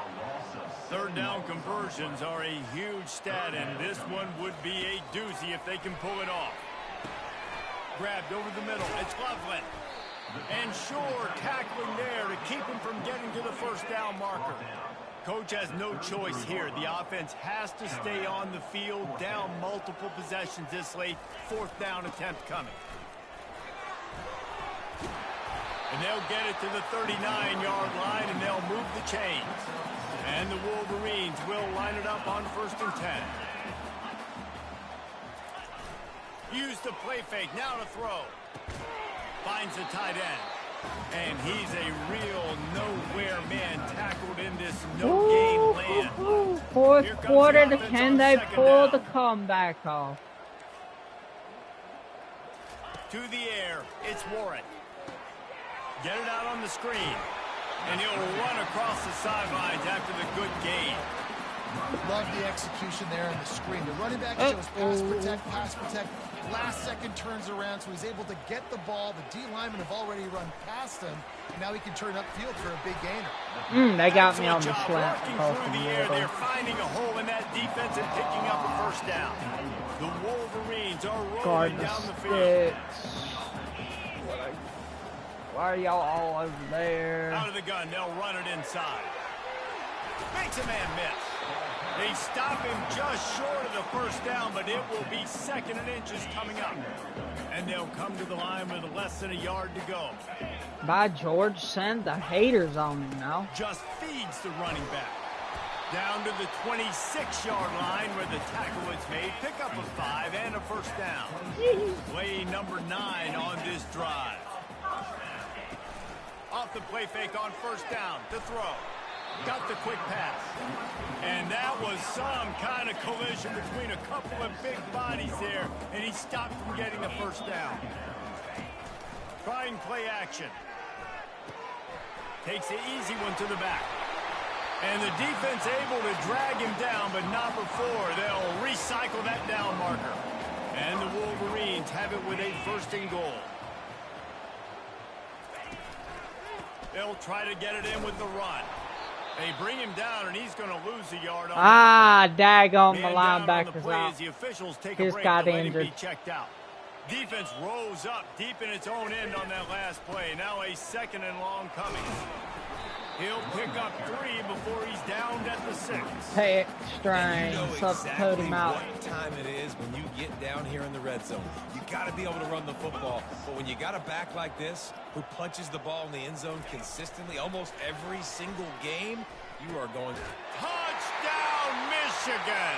3rd down conversions are a huge stat, and this one would be a doozy if they can pull it off. Grabbed over the middle. It's Loveland. And Shore tackling there to keep him from getting to the first down marker. Coach has no choice here. The offense has to stay on the field, down multiple possessions this late. 4th down attempt coming. And they'll get it to the 39-yard line, and they'll move the chains. And the Wolverines will line it up on 1st and 10. Use the play fake, now to throw. Finds the tight end. And he's a real nowhere man tackled in this no-gain land. 4th quarter, can they pull the comeback off? To the air, it's Warren. Get it out on the screen. And he'll run across the sidelines after the good gain. Love the execution there on the screen. The running back shows pass protect. Last second turns around, so he's able to get the ball. The D linemen have already run past him. And now he can turn upfield for a big gainer. They got me on the slant. Through the air, they're finding a hole in that defense and picking up a first down. The Wolverines are rolling down the field. Why are y'all all over there? Out of the gun, they'll run it inside. Makes a man miss. They stop him just short of the first down, but it will be 2nd and inches coming up. And they'll come to the line with less than a yard to go. By George, send the haters on him now. Just feeds the running back. Down to the 26-yard line where the tackle is made. Pick up a 5 and a first down. Play number 9 on this drive. Off the play fake on 1st down to throw. Got the quick pass. And that was some kind of collision between a couple of big bodies there, and he stopped from getting the first down. Trying play action. Takes the easy one to the back. And the defense able to drag him down, but not before they'll recycle that down marker. And the Wolverines have it with a 1st and goal. They'll try to get it in with the run. They bring him down, and he's going to lose a yard. Daggone the linebackers out. The officials take He's a break got to let injured. him be checked out. Defense rose up deep in its own end on that last play. Now a 2nd and long coming. He'll pick up 3 before he's downed at the 6. Pick, strain, You know substitute him out. what time it is when you get down here in the red zone. You got to be able to run the football. But when you got a back like this who punches the ball in the end zone consistently almost every single game, you are going to... Touchdown, Michigan!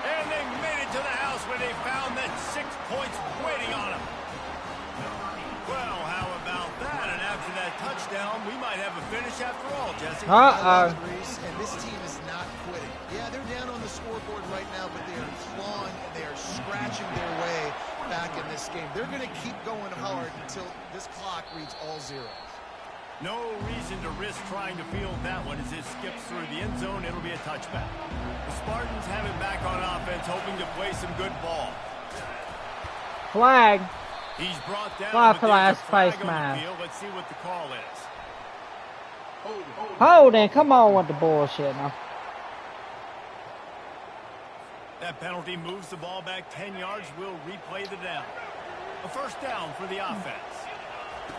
And they made it to the house when they found that 6 points waiting on them. Well, how about that? And after that touchdown, we might have a finish after all, Jesse. Uh-oh. And this team is not quitting. Yeah, they're down on the scoreboard right now, but they are clawing and they are scratching their way back in this game. They're going to keep going hard until this clock reads all zeros. No reason to risk trying to field that one as it skips through the end zone. It'll be a touchback. The Spartans have it back on offense, hoping to play some good ball. Flag. He's brought down. Flag but for there's last a flag face on the mask. field. Let's see what the call is. Holding, come on with the bullshit now. That penalty moves the ball back 10 yards. We'll replay the down. A first down for the offense.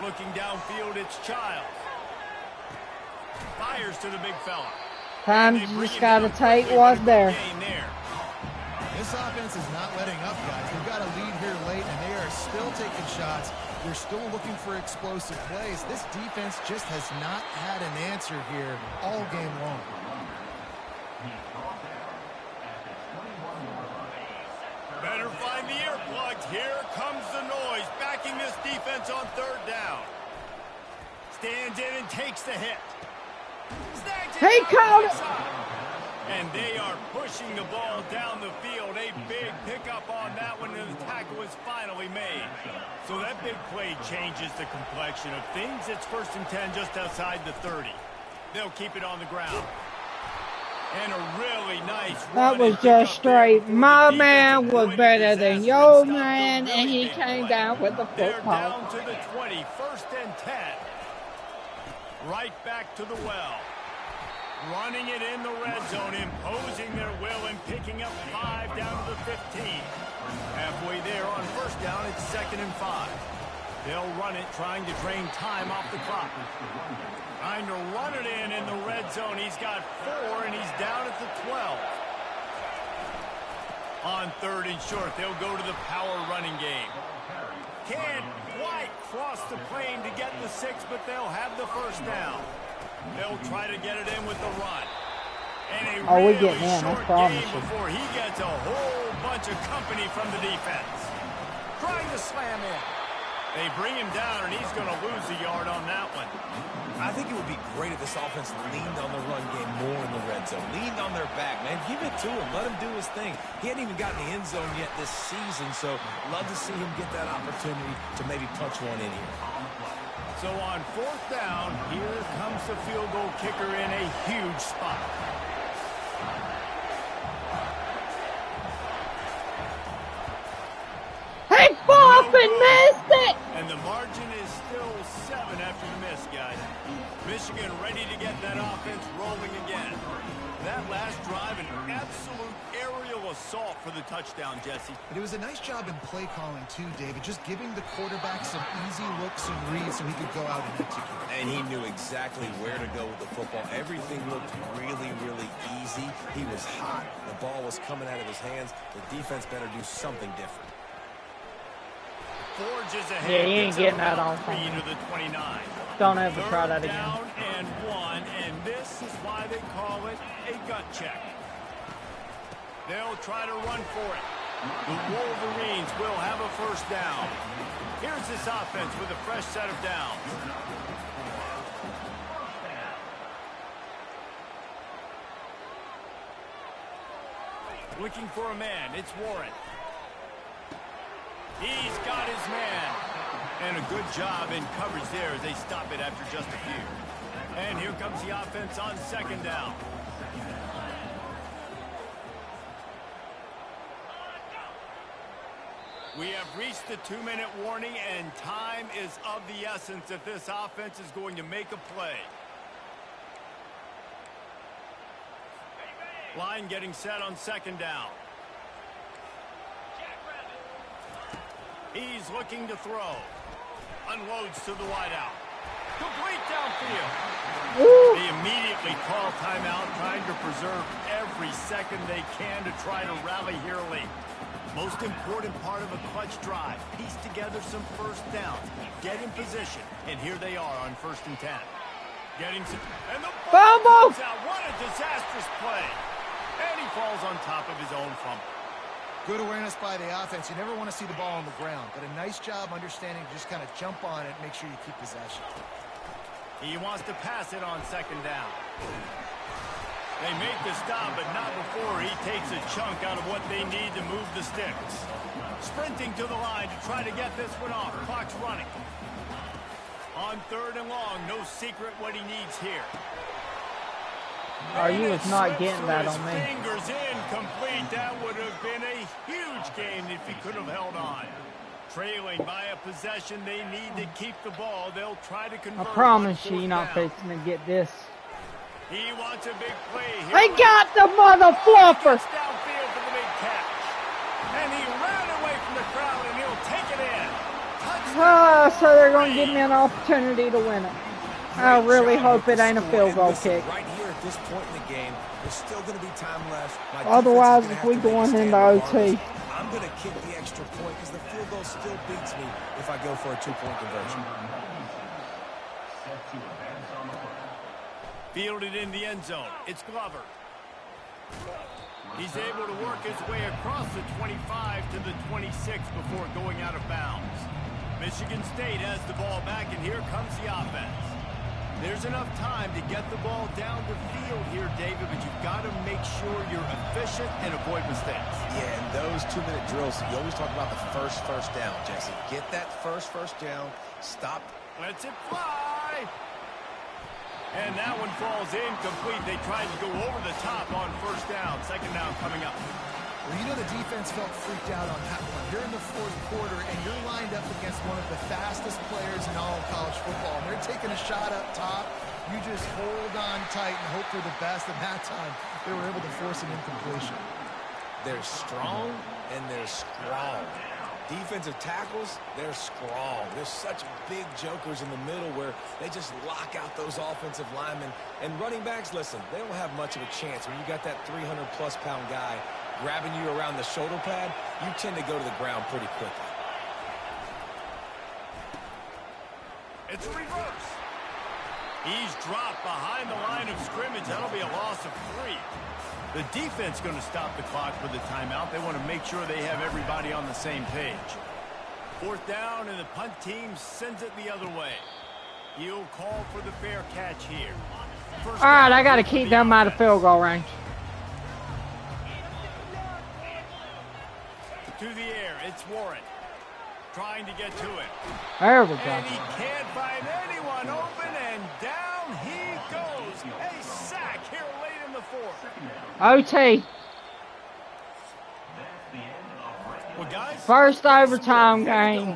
Looking downfield, it's Childs. Fires to the big fella. Times you just gotta take what's there. This This offense is not letting up, guys. They've got a lead here late, and they are still taking shots. They're still looking for explosive plays. This defense just has not had an answer here all game long. Better find the earplugs. Here comes the noise, backing this defense on third down. Stands in and takes the hit. He called it. And they are pushing the ball down the field. A big pickup on that one, and the tackle is finally made. So that big play changes the complexion of things. It's 1st and 10 just outside the 30. They'll keep it on the ground. And a really nice That was just straight. My man was better than your man, and he came down with the They're football. down to the 20, 1st and 10. Right back to the well. Running it in the red zone, imposing their will and picking up 5 down to the 15. Halfway there on 1st down, it's 2nd and 5. They'll run it, trying to drain time off the clock. Trying to run it in the red zone. He's got 4, and he's down at the 12. On 3rd and short, they'll go to the power running game. Can't quite cross the plane to get the 6, but they'll have the 1st down. They'll try to get it in with the run. And a We really get in, I short promise game you. before he gets a whole bunch of company from the defense. Trying to slam in. They bring him down, and he's going to lose a yard on that one. I think it would be great if this offense leaned on the run game more in the red zone. Leaned on their back, man. Give it to him. Let him do his thing. He hadn't even gotten the end zone yet this season, so love to see him get that opportunity to maybe punch one in here. So on 4th down, here comes the field goal kicker in a huge spot. He bopping missed it. And the margin is still 7 after the miss, guys. Michigan ready to get that offense rolling again. That last drive, an absolute aerial assault for the touchdown, Jesse. But it was a nice job in play calling, too, David. Just giving the quarterback some easy looks and reads so he could go out and execute. And he knew exactly where to go with the football. Everything looked really, really easy. He was hot. The ball was coming out of his hands. The defense better do something different. Forges ahead. Yeah, he ain't getting that on from from me. to the 29. Don't ever try that Third again. down and 1, and this is why they call it a gut check. They'll try to run for it. The Wolverines will have a 1st down. Here's this offense with a fresh set of downs. Looking for a man. It's Warren. He's got his man. And a good job in coverage there as they stop it after just a few. And here comes the offense on 2nd down. We have reached the 2-minute warning, and time is of the essence if this offense is going to make a play. Line getting set on 2nd down. He's looking to throw. Unloads to the wideout. Complete downfield. Woo. They immediately call timeout, trying to preserve every second they can to try to rally here late. Most important part of a clutch drive. Piece together some 1st downs. Get in position. And here they are on 1st and 10. Getting some... And the ball Fumble! comes out. What a disastrous play. And he falls on top of his own fumble. Good awareness by the offense. You never want to see the ball on the ground, but a nice job understanding to just kind of jump on it and make sure you keep possession. He wants to pass it on 2nd down. They make the stop, but not before he takes a chunk out of what they need to move the sticks. Sprinting to the line to try to get this one off. Clock's running. On 3rd and long, no secret what he needs here. Oh, you was not getting that on me. Fingers incomplete. That would have been a huge gain if he could have held on. Trailing by a possession, they need to keep the ball. They'll try to I convert. promise you, on you're not 4th down. fixing to get this. He wants a big play here. They got the mother fluffer. Downfield for the big catch. And he ran away from the crowd, and he'll take it in. Touchdown. So they're going to give me an opportunity to win it. I really hope it ain't a field goal kick. Right here, at this point in the game, there's still going to be time left. My Otherwise, defense is if we gonna have to going make a into stand OT. regardless. I'm going to kick the extra point because the field goal still beats me if I go for a 2-point conversion. Fielded in the end zone. It's Glover. He's able to work his way across the 25 to the 26 before going out of bounds. Michigan State has the ball back, and here comes the offense. There's enough time to get the ball down the field here, David, but you've got to make sure you're efficient and avoid mistakes. Yeah, and those 2-minute drills, you always talk about the first down, Jesse. Get that first down, stop. Lets it fly. And that one falls incomplete. They tried to go over the top on first down. Second down coming up. Well, you know the defense felt freaked out on that one. You're in the fourth quarter, and you're lined up against one of the fastest players in all of college football. And they're taking a shot up top. You just hold on tight and hope for the best. And that time, they were able to force an incompletion. They're strong, and they're strong. Defensive tackles, they're strong. There's such big jokers in the middle where they just lock out those offensive linemen. And running backs, listen, they don't have much of a chance. When you got that 300-plus pound guy grabbing you around the shoulder pad, you tend to go to the ground pretty quickly. It's a reverse. He's dropped behind the line of scrimmage. That'll be a loss of 3. The defense going to stop the clock with a timeout. They want to make sure they have everybody on the same page. Fourth down, and the punt team sends it the other way. He'll call for the fair catch here. All right, I got to keep them out of field goal range. To the air, it's Warren. Trying to get to it. There we go. And he can't find anyone open, and down he goes. A sack here late in the fourth. OT. Well, guys, First overtime game.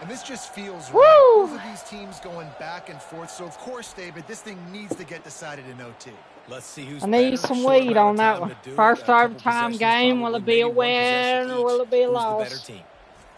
And this just feels Woo! right. Both of these teams going back and forth. So, of course, David, this thing needs to get decided in OT. Let's see who's I need better. some Short lead amount on of that time one. to do it. First A couple overtime possessions, game. Will probably it be a maybe one possession win or each. will it be a Who's the loss? better team?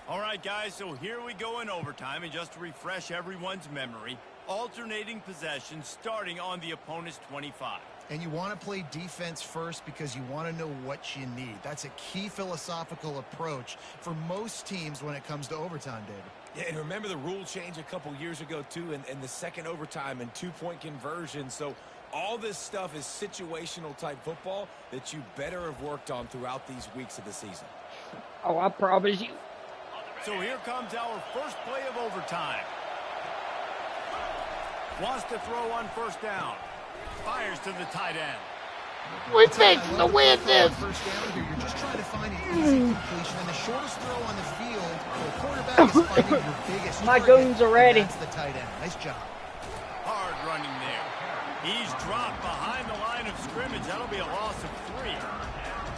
All right, guys, so here we go in overtime, and just to refresh everyone's memory, alternating possessions starting on the opponent's 25. And you want to play defense first because you want to know what you need. That's a key philosophical approach for most teams when it comes to overtime, David. Yeah, and remember the rule change a couple years ago, too, and the second overtime and 2-point conversion. So all this stuff is situational type football that you better have worked on throughout these weeks of the season. Oh, I promise you. So here comes our first play of overtime. Wants to throw on first down. Fires to the tight end. We fixing to win this. First down here, you're just trying to find an easy completion, and the shortest throw on the field, the quarterback is finding your biggest My target, goons are ready. and that's the tight end. Nice job. Hard running there. He's dropped behind the line of scrimmage. That'll be a loss of 3.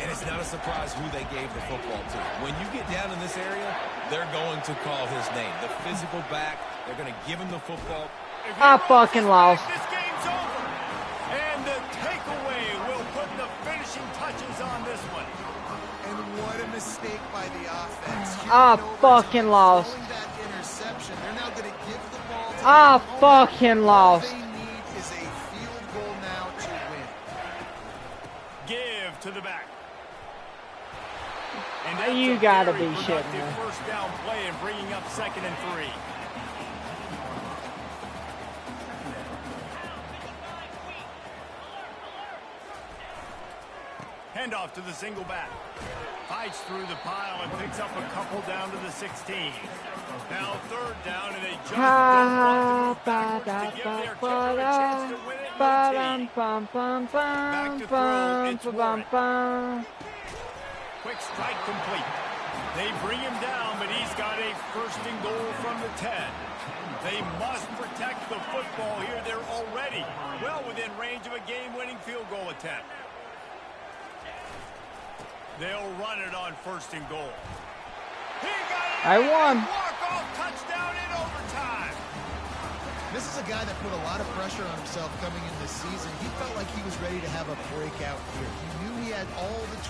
And it's not a surprise who they gave the football to. When you get down in this area, they're going to call his name. The physical back, they're going to give him the football. I fucking lost. This game's over. And the takeaway will put the finishing touches on this one. And what a mistake by the offense. I fucking lost. Throwing that interception, they're now going to give the ball to I the opponent. fucking lost. All they need is a field goal now to win. Give to the back. And Now that's you a gotta very be productive shitting me. first down play and bringing up 2nd and 3. Handoff to the single back. Fights through the pile and picks up a couple down to the 16. Now 3rd down, and they just don't want to move backwards to give their kicker a chance to win it in OT. Back to throw, it's Warren. Quick strike complete. They bring him down, but he's got a 1st and goal from the 10. They must protect the football here. They're already well within range of a game-winning field goal attempt. They'll run it on 1st and goal. He got it. I won. Walk-off touchdown in overtime. This is a guy that put a lot of pressure on himself coming in this season. He felt like he was ready to have a breakout year. He knew he had all the tools